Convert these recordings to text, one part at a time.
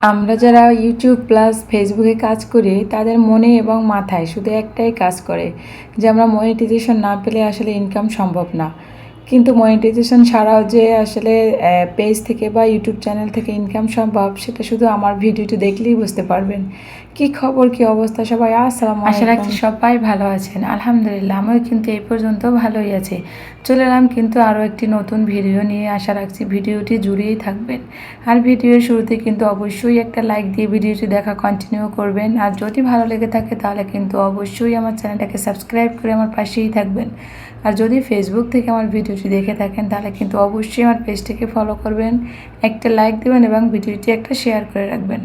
আমরা যারা YouTube plus ফেসবুকে কাজ করি তাদের মনে এবং মাথায় শুধু একটাই কাজ করে যে আমরা মনিটাইজেশন না পেলে আসলে ইনকাম সম্ভব না। কিন্তু মনিটাইজেশন ছাড়াও যে আসলে পেজ থেকে বা ইউটিউব চ্যানেল থেকে ইনকাম সম্ভব সেটা শুধু আমার ভিডিওটি দেখলেই বুঝতে পারবেন। কি খবর, কি অবস্থা সবাই? আসসালামু আলাইকুম। আশা রাখছি সবাই ভালো আছেন। আলহামদুলিল্লাহ আমিও কিন্তু এই পর্যন্ত ভালোই আছি। চলে এলাম কিন্তু আরও একটি নতুন ভিডিও নিয়ে। আশা রাখছি ভিডিওটি জুড়েই থাকবেন। আর ভিডিওর শুরুতে কিন্তু অবশ্যই একটা লাইক দিয়ে ভিডিওটি দেখা কন্টিনিউ করবেন। আর যদি ভালো লেগে থাকে তাহলে কিন্তু অবশ্যই আমার চ্যানেলটাকে সাবস্ক্রাইব করে আমার পাশেই থাকবেন। আর যদি ফেসবুক থেকে আমার ভিডিওটি দেখে থাকেন তাহলে কিন্তু অবশ্যই আমার পেজটিকে ফলো করবেন, একটা লাইক দেবেন এবং ভিডিওটি একটা শেয়ার করে রাখবেন।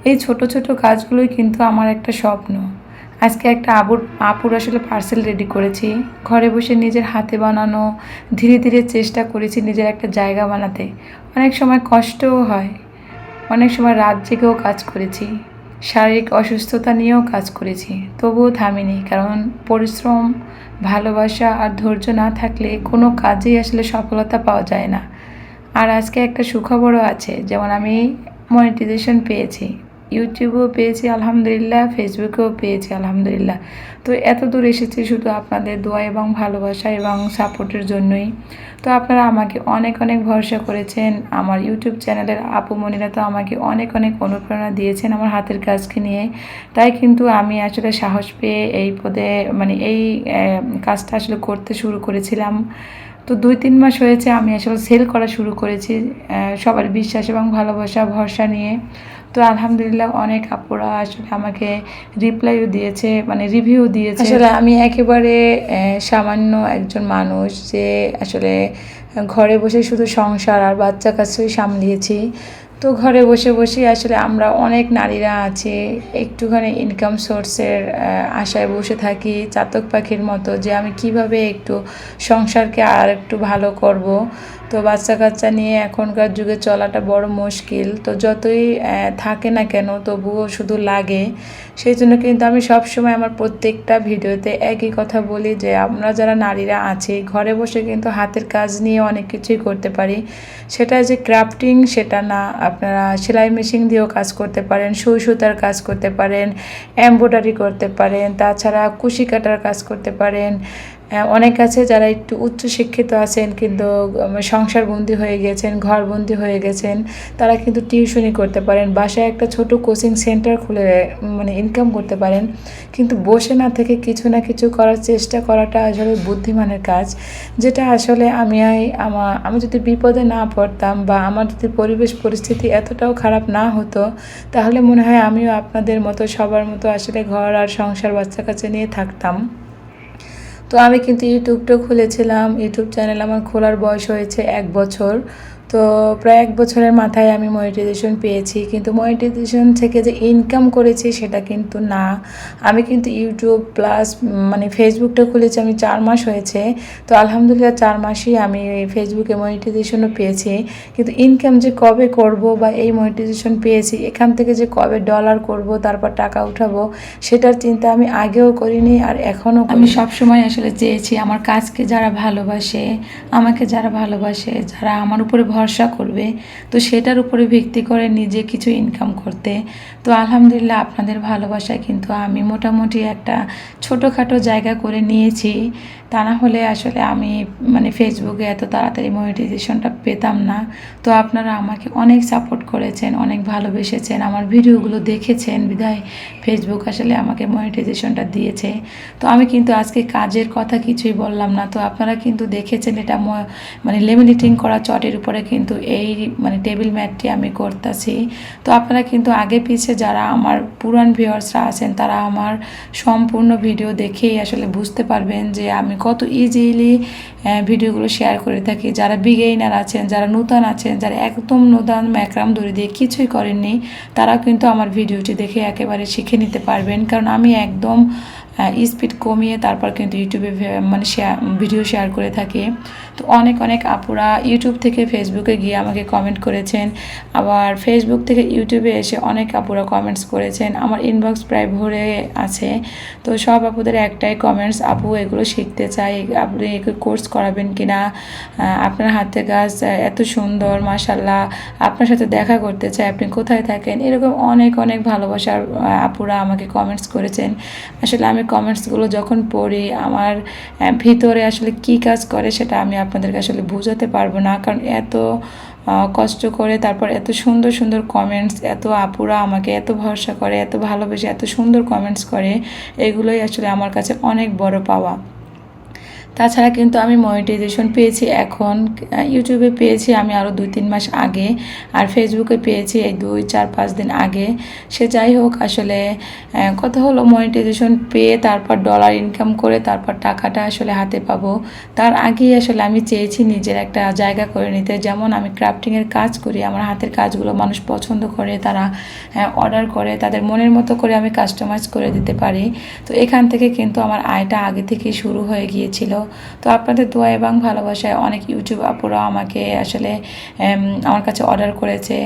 এই ছোট ছোট কাজগুলোই কিন্তু আমার একটা স্বপ্ন। আজকে একটা আপুর আসলে পার্সেল রেডি করেছি। ঘরে বসে নিজের হাতে বানানো, ধীরে ধীরে চেষ্টা করেছি নিজের একটা জায়গা বানাতে। অনেক সময় কষ্টও হয়, অনেক সময় রাত জেগেও কাজ করেছি, শারীরিক অসুস্থতা নিয়েও কাজ করেছি, তবুও থামিনি। কারণ পরিশ্রম, ভালোবাসা আর ধৈর্য না থাকলে কোনো কাজেই আসলে সফলতা পাওয়া যায় না। আর আজকে একটা সুখবরও আছে, যেমন আমি মনিটাইজেশন পেয়েছি, ইউটিউবেও পেয়েছি আলহামদুলিল্লাহ, ফেসবুকেও পেয়েছি আলহামদুলিল্লাহ। তো এত দূর এসেছি শুধু আপনাদের দোয়া এবং ভালোবাসা এবং সাপোর্টের জন্যই। তো আপনারা আমাকে অনেক অনেক ভরসা করেছেন। আমার ইউটিউব চ্যানেলের আপুমণিরা তো আমাকে অনেক অনেক অনুপ্রেরণা দিয়েছেন আমার হাতের কাজকে নিয়ে। তাই কিন্তু আমি আসলে সাহস পেয়ে এই পদে এই কাজটা আসলে করতে শুরু করেছিলাম। তো 2-3 মাস হয়েছে আমি আসলে সেল করা শুরু করেছি সবার বিশ্বাস এবং ভালোবাসা ভরসা নিয়ে। তো আলহামদুলিল্লাহ অনেক আপুরা আসলে আমাকে রিপ্লাইও দিয়েছে, রিভিউ দিয়েছে। আসলে আমি একেবারে সামান্য একজন মানুষ যে আসলে ঘরে বসে শুধু সংসার আর বাচ্চা কাছেই সামলিয়েছি। তো ঘরে বসে বসেই আসলে আমরা অনেক নারীরা আছি একটুখানি ইনকাম সোর্সের আশায় বসে থাকি চাতক পাখির মতো, যে আমি কিভাবে একটু সংসারকে আর একটু ভালো করব। তো বাচ্চা কাচ্চা নিয়ে এখনকার যুগে চলাটা বড় মুশকিল। তো যতই থাকে না কেন তবুও শুধু লাগে। সেই জন্য কিন্তু আমি সবসময় আমার প্রত্যেকটা ভিডিওতে একই কথা বলি যে আমরা যারা নারীরা আছি ঘরে বসে কিন্তু হাতের কাজ নিয়ে অনেক কিছুই করতে পারি। সেটা যে ক্রাফটিং সেটা না, আপনারা সেলাই মেশিন দিয়েও কাজ করতে পারেন, সুই সুতার কাজ করতে পারেন, এমব্রয়ডারি করতে পারেন, তাছাড়া কুশি কাটার কাজ করতে পারেন। অনেক আছে যারা একটু উচ্চশিক্ষিত আছেন কিন্তু সংসারবন্দি হয়ে গেছেন, ঘরবন্দি হয়ে গেছেন, তারা কিন্তু টিউশনি করতে পারেন, বাসায় একটা ছোট কোচিং সেন্টার খুলে ইনকাম করতে পারেন। কিন্তু বসে না থেকে কিছু না কিছু করার চেষ্টা করাটা আসলে বুদ্ধিমানের কাজ। যেটা আসলে আমি যদি বিপদে না পড়তাম বা আমার যদি পরিবেশ পরিস্থিতি এতটাও খারাপ না হতো তাহলে মনে হয় আমিও আপনাদের মতো সবার মতো আসলে ঘর আর সংসার বাচ্চা কাচ্চা নিয়ে থাকতাম। তো আমি কিন্তু ইউটিউবটা খুলেছিলাম, ইউটিউব চ্যানেল আমার খোলার বয়স হয়েছে 1 বছর। তো প্রায় 1 বছরের মাথায় আমি মনিটাইজেশন পেয়েছি, কিন্তু মনিটাইজেশন থেকে যে ইনকাম করেছি সেটা কিন্তু না। আমি কিন্তু ইউটিউব প্লাস ফেসবুকটা খুলেছি আমি 4 মাস হয়েছে। তো আলহামদুলিল্লাহ 4 মাসই আমি ফেসবুকে মনিটাইজেশনও পেয়েছি, কিন্তু ইনকাম যে কবে করব বা এই মনিটাইজেশন পেয়েছি এখান থেকে যে কবে ডলার করব তারপর টাকা উঠাবো সেটার চিন্তা আমি আগেও করিনি আর এখনও। আমি সবসময় আসলে চেয়েছি আমার কাজকে যারা ভালোবাসে, আমাকে যারা ভালোবাসে, যারা আমার উপরে ভরসা করবে, তো সেটার উপরে ভিত্তি করে নিজে কিছু ইনকাম করতে। তো আলহামদুলিল্লাহ আপনাদের ভালোবাসায় কিন্তু আমি মোটামুটি একটা ছোটোখাটো জায়গা করে নিয়েছি। তা না হলে আসলে আমি ফেসবুকে এত তাড়াতাড়ি মনিটাইজেশনটা পেতাম না। তো আপনারা আমাকে অনেক সাপোর্ট করেছেন, অনেক ভালোবেসেছেন, আমার ভিডিওগুলো দেখেছেন বিধায় ফেসবুক আসলে আমাকে মনিটাইজেশনটা দিয়েছে। তো আমি কিন্তু আজকে কাজের কথা কিছুই বললাম না। তো আপনারা কিন্তু দেখেছেন এটা লেমিনেটিং করা চটের উপরে কিন্তু এই টেবিল ম্যাটটি আমি করতেছি। তো আপনারা কিন্তু আগে পিছে যারা আমার পুরান ভিউয়ার্সরা আছেন তারা আমার সম্পূর্ণ ভিডিও দেখেই আসলে বুঝতে পারবেন যে আমি কত ইজিলি ভিডিওগুলো শেয়ার করে থাকি। যারা বিগেইনার আছেন, যারা নূতন আছেন, যারা একদম নূতন ম্যাকরাম দড়ি দিয়ে কিছুই করেননি তারা কিন্তু আমার ভিডিওটি দেখে একেবারে শিখে নিতে পারবেন। কারণ আমি একদম স্পিড কমিয়ে তারপর কিন্তু ইউটিউবে মানে ভিডিও শেয়ার করে থাকি। তো অনেক অনেক আপুরা ইউটিউব থেকে ফেসবুকে গিয়ে আমাকে কমেন্ট করেছেন, আবার ফেসবুক থেকে ইউটিউবে এসে অনেক আপুরা কমেন্টস করেছেন। আমার ইনবক্স প্রায় ভরে আছে। তো সব আপুদের একটাই কমেন্টস, আপু এগুলো শিখতে চাই, আপনি কোর্স করাবেন কিনা, আপনার হাতে কাজ এত সুন্দর মাশাল্লাহ, আপনার সাথে দেখা করতে চাই, আপনি কোথায় থাকেন, এরকম অনেক অনেক ভালোবাসার আপুরা আমাকে কমেন্টস করেছেন। আসলে আমি কমেন্টসগুলো যখন পড়ি আমার ভিতরে আসলে কি কাজ করে সেটা আমি আপনাদেরকে আসলে বোঝাতে পারবো না, কারণ এত কষ্ট করে তারপর এত সুন্দর সুন্দর কমেন্টস, এত আপুরা আমাকে এত ভরসা করে, এত ভালোবেসে এত সুন্দর কমেন্টস করে, এগুলোই আসলে আমার কাছে অনেক বড় পাওয়া। তাছাড়া কিন্তু আমি মনিটাইজেশন পেয়েছি এখন, ইউটিউবে পেয়েছি আমি আরও 2-3 মাস আগে, আর ফেসবুকে পেয়েছি এই 2-4-5 দিন আগে। সে যাই হোক, আসলে কথা হলো মনিটাইজেশন পেয়ে তারপর ডলার ইনকাম করে তারপর টাকাটা আসলে হাতে পাবো, তার আগেই আসলে আমি চেয়েছি নিজের একটা জায়গা করে নিতে। যেমন আমি ক্রাফটিংয়ের কাজ করি, আমার হাতের কাজগুলো মানুষ পছন্দ করে, তারা অর্ডার করে, তাদের মনের মতো করে আমি কাস্টমাইজ করে দিতে পারি। তো এখান থেকে কিন্তু আমার আয়টা আগে থেকেই শুরু হয়ে গিয়েছিল। তো আপনাদের দোয়া এবং ভালোবাসায় অনেক ইউটিউব আপুরা আমাকে আসলে আমার কাছে অর্ডার করেছে।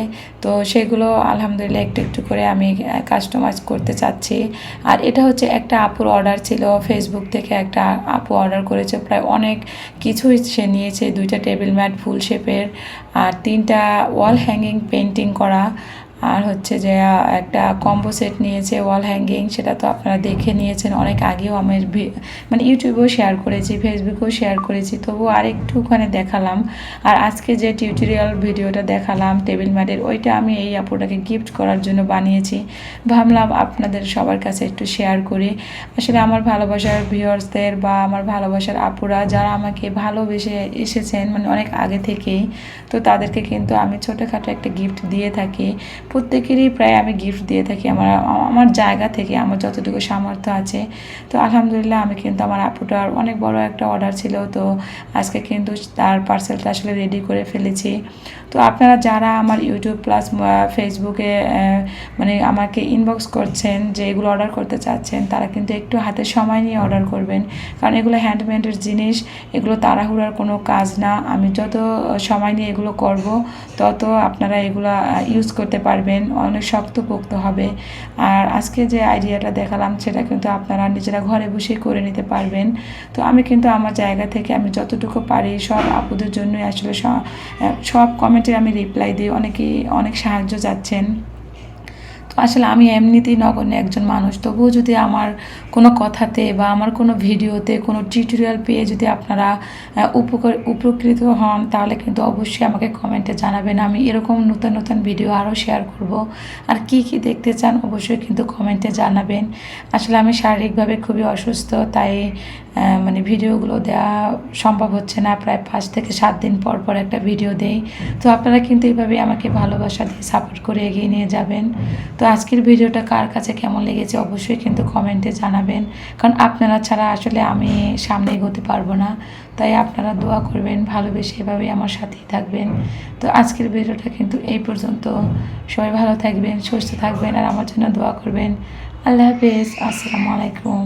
তো সেগুলো আলহামদুলিল্লাহ একটু একটু করে আমি কাস্টমাইজ করতে চাচ্ছি। আর এটা হচ্ছে একটা আপুর অর্ডার ছিল, ফেসবুক থেকে একটা আপু অর্ডার করেছে, প্রায় অনেক কিছুই সে নিয়েছে, 2টা টেবিল ম্যাট ফুল শেপের, আর 3টা ওয়াল হ্যাঙ্গিং পেন্টিং করা, আর হচ্ছে যে একটা কম্বো সেট নিয়েছে ওয়াল হ্যাঙ্গিং, সেটা তো আপনারা দেখে নিয়েছেন অনেক আগেও, আমি মানে ইউটিউবেও শেয়ার করেছি, ফেসবুকেও শেয়ার করেছি, তবুও আরেকটু ওখানে দেখালাম। আর আজকে যে টিউটোরিয়াল ভিডিওটা দেখালাম টেবিল ম্যাটের, ওইটা আমি এই আপুটাকে গিফট করার জন্য বানিয়েছি, ভাবলাম আপনাদের সবার কাছে একটু শেয়ার করি। আসলে আমার ভালোবাসার ভিউয়ার্সদের বা আমার ভালোবাসার আপুরা যারা আমাকে ভালোবেসে এসেছেন মানে অনেক আগে থেকেই, তো তাদেরকে কিন্তু আমি ছোটোখাটো একটা গিফট দিয়ে থাকি। প্রত্যেকেরই প্রায় আমি গিফট দিয়ে থাকি আমার আমার জায়গা থেকে, আমার যতটুকু সামর্থ্য আছে। তো আলহামদুলিল্লাহ আমি কিন্তু আমার আপুটার অনেক বড় একটা অর্ডার ছিল, তো আজকে কিন্তু তার পার্সেলটা আসলে রেডি করে ফেলেছি। তো আপনারা যারা আমার ইউটিউব প্লাস ফেসবুকে মানে আমাকে ইনবক্স করছেন যে এগুলো অর্ডার করতে চাচ্ছেন, তারা কিন্তু একটু হাতে সময় নিয়ে অর্ডার করবেন, কারণ এগুলো হ্যান্ডমেডের জিনিস, এগুলো তাড়াহুড়ার কোনো কাজ না। আমি যত সময় নিয়ে এগুলো করব তত আপনারা এগুলো ইউজ করতে পারবেন, অনেক শক্তপোক্ত হবে। আর আজকে যে আইডিয়াটা দেখালাম সেটা কিন্তু আপনারা নিজেরা ঘরে বসে করে নিতে পারবেন। তো আমি কিন্তু আমার জায়গা থেকে আমি যতটুকু পারি সব আপুদের জন্যই আসলে সব কমেন্টে আমি রিপ্লাই দিই, অনেকেই অনেক সাহায্য চাচ্ছেন। তো আসলে আমি এমনিতেই নগণ্য একজন মানুষ, তবুও যদি আমার কোনো কথাতে বা আমার কোনো ভিডিওতে কোনো টিউটোরিয়াল পেয়ে যদি আপনারা উপকৃত হন, তাহলে কিন্তু অবশ্যই আমাকে কমেন্টে জানাবেন, আমি এরকম নতুন নতুন ভিডিও আরও শেয়ার করব। আর কি কি দেখতে চান অবশ্যই কিন্তু কমেন্টে জানাবেন। আসলে আমি শারীরিকভাবে খুবই অসুস্থ, তাই মানে ভিডিওগুলো দেওয়া সম্ভব হচ্ছে না, প্রায় 5 থেকে 7 দিন পর পর একটা ভিডিও দেই। তো আপনারা কিন্তু এইভাবেই আমাকে ভালোবাসা দিয়ে সাপোর্ট করে এগিয়ে নিয়ে যাবেন। তো আজকের ভিডিওটা কার কাছে কেমন লেগেছে অবশ্যই কিন্তু কমেন্টে জানাবেন, কারণ আপনারা ছাড়া আসলে আমি সামনে এগোতে পারবো না। তাই আপনারা দোয়া করবেন, ভালোবেসে এভাবেই আমার সাথেই থাকবেন। তো আজকের ভিডিওটা কিন্তু এই পর্যন্ত, সবাই ভালো থাকবেন, সুস্থ থাকবেন, আর আমার জন্য দোয়া করবেন। আল্লাহ হাফেজ, আসসালামু আলাইকুম।